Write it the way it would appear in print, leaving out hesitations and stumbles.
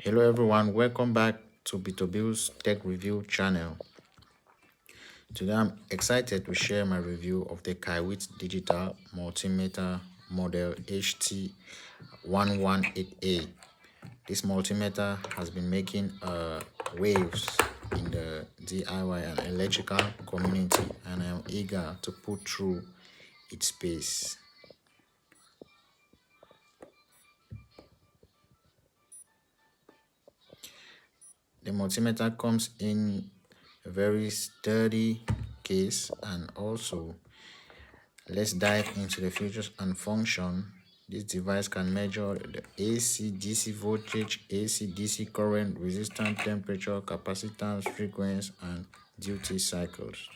Hello everyone, welcome back to B2B's Tech Review channel. Today I'm excited to share my review of the kaiweets digital multimeter model HT118A. This multimeter has been making waves in the DIY and electrical community, and I am eager to put through its pace. The multimeter comes in a very sturdy case, and also let's dive into the features and function. This device can measure the AC-DC voltage, AC-DC current, resistance, temperature, capacitance, frequency, and duty cycles.